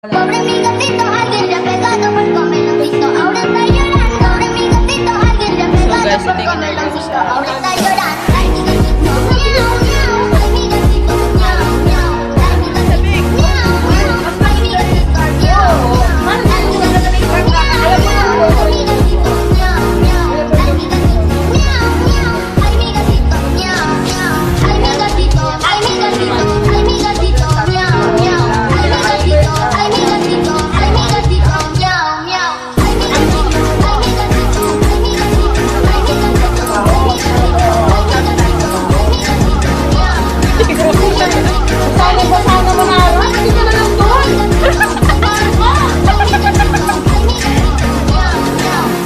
Pobre mi gatito, alguien le ha pegado por comer un visto. Ahora está llorando. Pobre mi gatito, alguien le ha pegado por comer un visto. Ahora está llorando. Ay, mi gatito, miau, miau. Ay, mi gatito, miau, miau. Ay, mi gatito, miau, miau. Ay, mi gatito, miau, miau. Ay, mi gatito, miau, miau. Ay, mi gatito, miau, miau. Ay, mi gatito, miau, miau. Ay, mi gatito, ay, mi gatito, ay, mi gatito, miau, miau. Ay, mi gatito, ay, mi gatito, ay, mi gatito, miau, miau. Ay, mi gatito, ay, mi gatito, ay, mi gatito, ay, mi gatito, ay, mi gatito, Sana mo na araw, hindi ka na lang doon.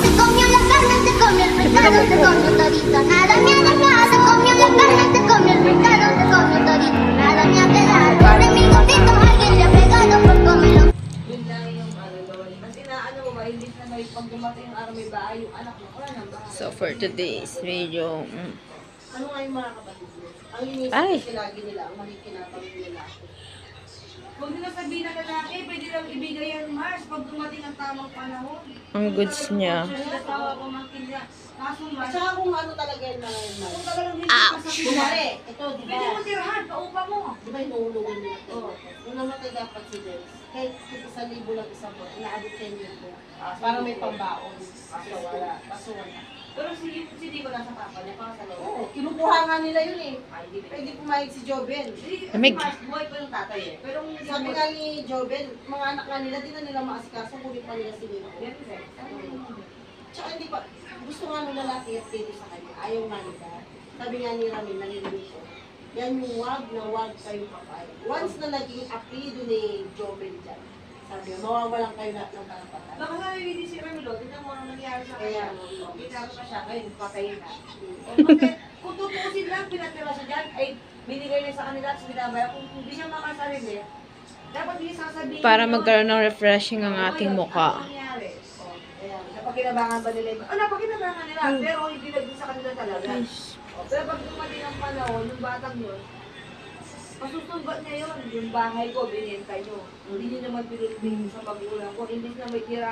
Se comió la carne, se comió el pescado, se comió todito. Nada me ha dejado, se comió la carne, se comió el pescado, se comió todito. Nada me ha quedado. Pobre mi gatito, alguien le ha pegado por comerlo. Yun lang yung ano doon. Kasi inaano mo ba, hindi na may pag dumating yung araw may bahay, yung anak mo, wala nang bahay. So for today's video, Ano nga yung mga kapatid mo? Ang inisip Ay. kasi lagi nila, ang makikinabang nila. Huwag nila sabihin na lalaki, pwede lang ibigay yan Mars pag dumating ang tamang panahon. ang goods niya. Tawa ko makinya. Kaso Mars, Saka kung ano talaga yun mga yun, kung talagang hindi ka sa Kumari, ito, di pwede mo ba? tirahan, paupa mo. Di ba inuulungan nila ito? Nung namatay dapat si Des, kahit 1,000 lang isang buwan, inaabot 10 yun po. Para may pambaon. Kaso wala. Kaso wala. Pero si Dico nasa papa niya, pakasalaw. Oo, kinukuha nga nila yun eh. Ay, hindi Pwede pumayag si Joven. Amig. Buhay pa yung tatay eh. Pero kung hindi Sabi mo- nga ni Joven, mga anak nga nila, di na nila maasikaso, kulit pa nila si Nico. Yan, eh. Tsaka hindi pa, gusto nga nung lalaki at tito sa kanya, ayaw nga nila. Sabi nga ni Ramin, narinig ko, yan yung wag na wag kayong papayag. Once na naging apelido ni Joven dyan, sabi nga, mawawalan kayo lahat ng karapatan. Baka nga hindi si Ramilo, tignan mo ang nangyari sa kanya. Kaya, Ginagawa pa siya, ngayon patayin na. O, kasi kung tutusin lang, pinatira siya dyan, ay binigay niya sa kanila at sinabaya. Kung hindi siya makasarili, dapat hindi sasabihin. Para yun. magkaroon ng refreshing ang ating Ngayon, mukha. Ano nangyari? O, ayan, napakinabangan ba nila yun? Napakinabangan nila, pero hindi naging sa kanila talaga. O, pero pag dumating ang panahon, yung batang yun, pasusumbat niya yun. Yung bahay ko, binenta nyo. Hindi nyo naman pinulubing sa magulang ko. Imbis na may tira